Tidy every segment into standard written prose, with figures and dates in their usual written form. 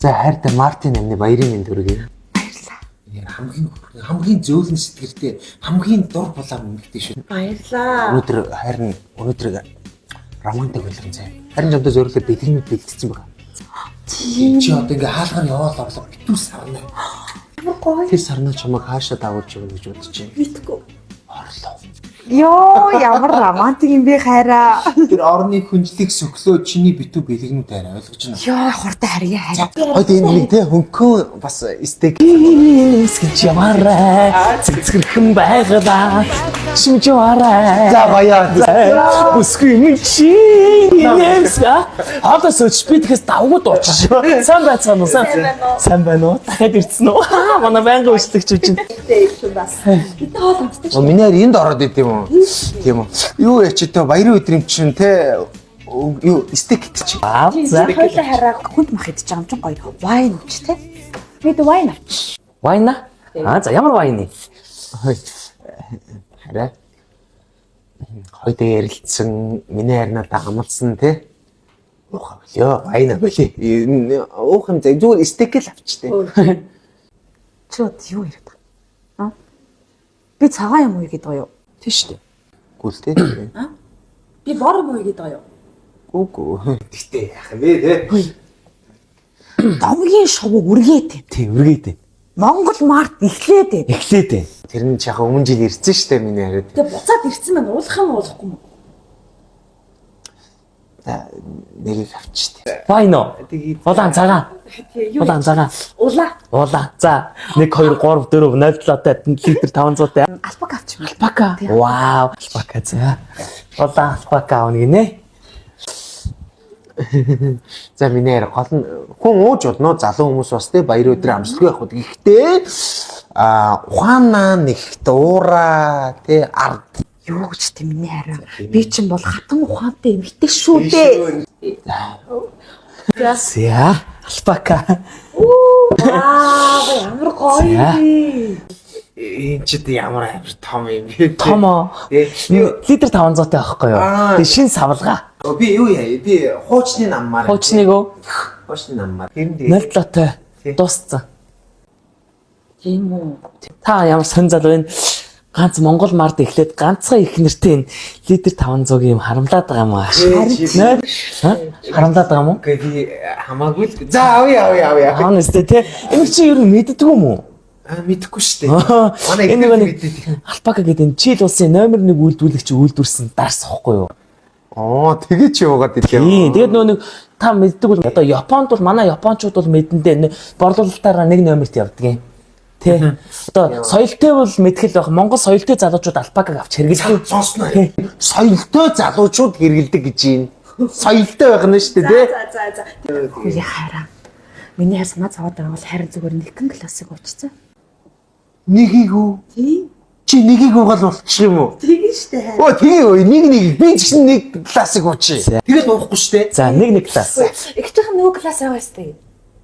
За хайртай Мартин амны баярын мэнд хүргэе. Баярлаа. Хамгийн зөөлөн сэтгэлтэй хамгийн дур булаа мэгтэй шүү. Баярлаа. Өнөөдөр романтик болгон зэ. Харин жамтай зөрлөө бэлгэн бэлдсэн байгаа. Чи одоо ингээ хаалгаар яваал орлоо битүү сарна. Тэр сарнаа чамайг хаашаа дагуулж өгнө гэж бодож байна. Мэдгүй. Орлоо. Йоо, ямар романтик юм бэ хайраа. Тэр орны хүнжлийг сөглөө чиний битүү бэлгэнүүд арай ойлгож байна. Йоо, хурдан харьяа хайраа. Хойд энэ нэг те хөнгөн бас стейк гэж ямаарай. Цэцгэрхэн байгалаа. Шимжаарай. За баяа. Бүсгүй минь чи нэмсга. Хавда сууч би тэгээс давгууд уучш. Сайн байцгаана уу? Сайн байна уу? Дахиад ирсэн үү? Манай байнгын үйлчлэгч үчин. Тэйш бас. Бид хоол амтдаг. Миний харь энд ороод идэв юм уу? Тийм үү. Юу яа чи тэ баярын өдрийн чинь те юу стейк идчих. За хоёлаа хараа хүнд мах идэж байгаа юм чинь гоё. Вайн ууч те. Бид вайн авч. Вайна? За ямар вайны? Хараа. Хойд ярилцсан миний харьнаа амлсан те. Уух авлаа. Вайна болий. Уух юм зүгээр стейк л авчтэй. Чи юу яриад байгаа? Би цагаан юм уу гэдэг юу? Тийш үү. Гүйл те. Би бор юм уу гэдэг юу? Үгүй. Гэтэ яах вэ те. Домгийн шов үргээтэй. Тий, үргээдэй. Монгол март эхлээд. Эхлээд. Тэр нь чаха өмнө жил ирсэн штэ миний хараад. Тэгээ буцаад ирсэн байна. Уулах юм уулахгүй юм уу? За нэрийг авчтэй. Вайно. Улаан цагаан. Улаан цагаан. Улаа. За 1 2 3 4 0.7-тай литр 500-тай. Алпак авч юм. Алпака. Вау. Алпака за. Улаан алпака авна гинэ. За миний хараа гол нь хүн ууж болно залуу хүмүүс бас те баяр өдрийн амсгалгүй явах. Гэхдээ ухаанаа нэг дуура те ард Юу гэж тийм миний хараа. Би чинь бол хатан ухаантай эмэгтэй шүү дээ. За. Алпака. Ямар гоё юм. энэ ч ямар амар том юм бэ? Томо. Литр 500-тай авахгүй юу? Тэгээ шин савлгаа. Би юу яа? Би хуучны наммаар. Хуучныг уу? Хуучны наммаар. Тэр нь 0.7-тай дууссан. Тийм үү. Та ямар сонь залуу энэ ганц Монгол мард эхлээд ганцхан их нэртэй энэ литр 500-ийн юм харамлаад байгаа юм аа. Харамлаад байгаа юм уу? Гэхдээ би хамаагүй л. За авъя. Аавна өстэй те. Энэ чи юу мэддэг юм уу? Мэдэхгүй шүү дээ. Энэ нэг алпака гэдэг энэ чил улсын номер 1 үйлдвэрлэгч үйлдвэрсэн дарс واخгүй юу? тэгээ чи яваад ирлээ. Тийм. Тэгээд нөгөө нэг та мэддэг бол одоо Японд бол манай японочууд бол мэдэндээ борлуулалтаараа 1 номерт явдаг юм. Тэ. Одоо соёлтой бол мэдхэл байх. Монгол соёлтой залуучууд алпакаг авч хэрэглэдэг. Сонсноо. Соёлтой залуучууд хэрэгэлдэг гэж юм. Соёлтой байх нь шүү дээ. За. Хөөе хараа. Миний хар санаа зовоод байгаа бол харин зүгээр нэгэн классик уучсан. Нэгийг үү? Тийм. Чи нэгийг угаал болчих юм уу? Тэгээ штэ хараа. Оо тэгээ үү нэг би ч гэсэн нэг классик уучи. Тэгээд уухгүй шүү дээ. За нэг класс. Ихтэйхэн нөгөө класс байгаа штэ.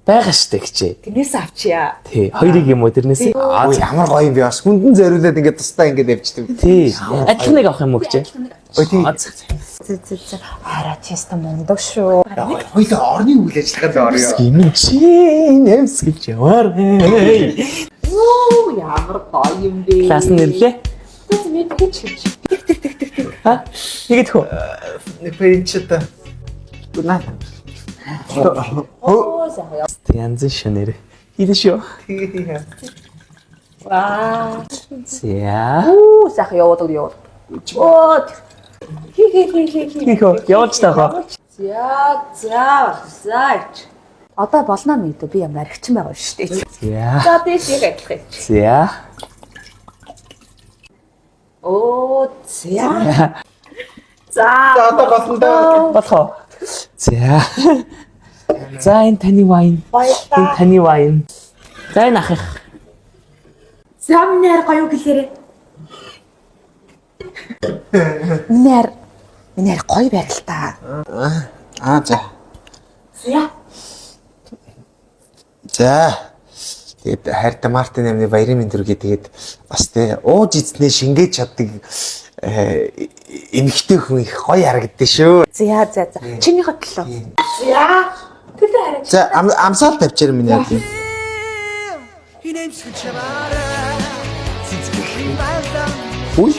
Байгаа штэ гэчээ. Тэрнээс авчия. Тий. Хоёрыг юм уу тэрнээс? Ямар гоё юм бэ бас хүндэн зориулаад ингээд тусдаа ингээд явчихдаг. Тий. Адилхныг авах юм уу гэчээ? Ой тий. Зэ. Хараа чиста мундаг шүү. Хоёлоо орны үйл ажиллагаанд орё. Гинэн чи нэмс гэж яваарэ. Оо ямар гоё юм бэ. Класс нэрлээ. Тэт мэдгүй ч. Ха? Нэгэд хөө. Пэрчэта. Гүнаа. Оо заяа. Янз шөнөр. Хийдэж шүү. Тэгээ. Ваа. За. Оо сайхан яваад. Оо. Хихөө явуулж таахаа. За. Одоо болно мэдээ би ямар архичин байгаа шүү дээ. За. За би шиг адилхан. За. Оо за. За Одоо болно даа. Болохоо. За. За энэ таны вайн. баярлалаа. Энэ таны вайн. За энэ ахих. Замнаар гоё гэлээрээ. Минер гоё байр л та. За. За. Тэгээд хайртай Мартин амны баярын мэнд хүргэе. Тэгээд бас тэ ууж эзнээ шингээж чаддаг эмэгтэй хүн их гоё харагддаг шүү. За. Чинийхээ төлөө. За. Тэр хараа. За амсаал тавьчаар минь яа тийм. Үй.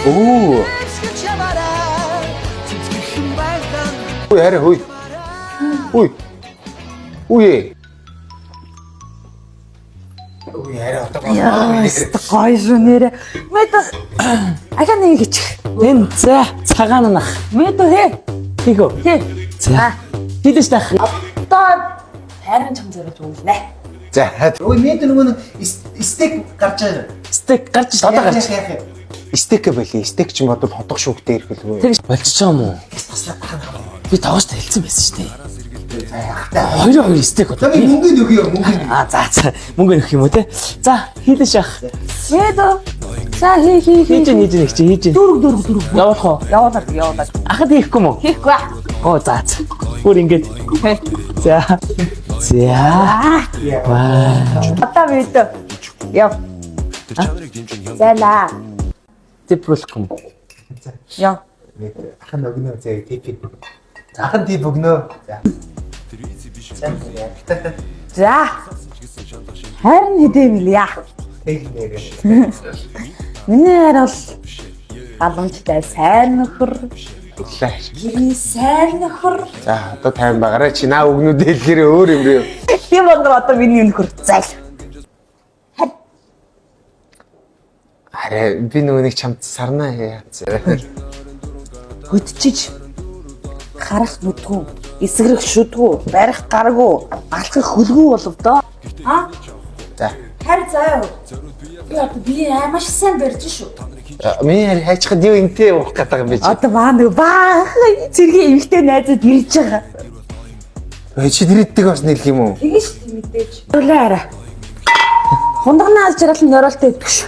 Оо. Ой хараа хөөе. Үй. Үй. Ой хараа одоо. Яа, гоё шүү нэрэ. Мэд ахаа нэг гэж. Энэ за цагаан нах. Мэд хэ. Хийгөө. Хэ. За. Хидэж тах. Одоо хайрын чам зориулж өгнө. За. Ой мэд нөгөө стейк гарч байгаа. Стек гарч ш одоо гарч. Стейк байли. Стейк ч юм одоо хотго шүүхтэй ирэх л үү. Тэр болчихж байгаа юм уу? Би тоогоос хэлсэн байсан шүү дээ. Хоёр стек одоо. За би мөнгө өгье мөнгө. За мөнгө нөх юм уу те? За хийлээ шах. Мэд. За хий. Хийж хийж. Дөрөв. Явах уу? Явуулаад. Ахад хийхгүй мө? Хийхгүй. Оо за. Бүр ингэж. За. За. Одоо мэд. Яв. Зала. Тэпрүүлэхгүй. Яв. Ахын өгнө зэ тип. Ахын тип өгнө. За. За. Харин хэдэмлья. Миний хараа бол галамжтай сайн нөхөр. Гэрний сайн нөхөр. За одоо 50 багаараа чи наа өгнүүд хэлэхээр өөр юм бэ. Тийм болгоо одоо миний нөхөр зайл. Арай би нөгөө нэг чамд сарнаа яац. Хөдчиж харах нүдгүй, эсгэрэх шүдгүй, барих гаргүй, алхах хөлгүй болов доо. Аа? За. Харин заяа. Би одоо би маш сайн барьж шүү. Миний хайчхад юу юмтэй уух гэдэг юм бэ чи. Одоо баах зэргийн эмэгтэй найзууд ирж байгаа. Чи тэрийддэг бас нэлэх юм уу? Тэгээ шүү дээ мэдээж. Өглөө арай. Хундагнаа алж жаргал нөрөлтөө идэх шүү.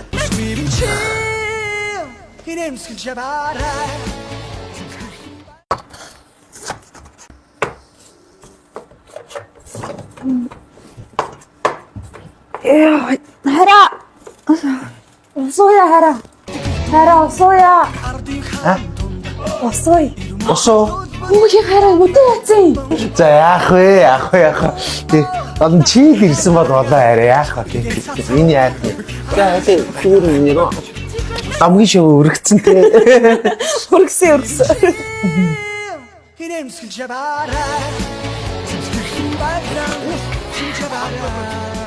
Яа, хараа. Усоя хараа. Хараа усоя. Усой. Осоо. Хүүхий хараа өдөө яцсан. За яах вэ? Тэг. Одоо чи л ирсэн бол болоо арай яах вэ? Миний яах вэ? За тэг хүүр миний нөө. Амгийн шоу өргөцсөн те. Өргсөн. Хинэмсгэл жавара. Чимчгэн байраа. Чимчгэн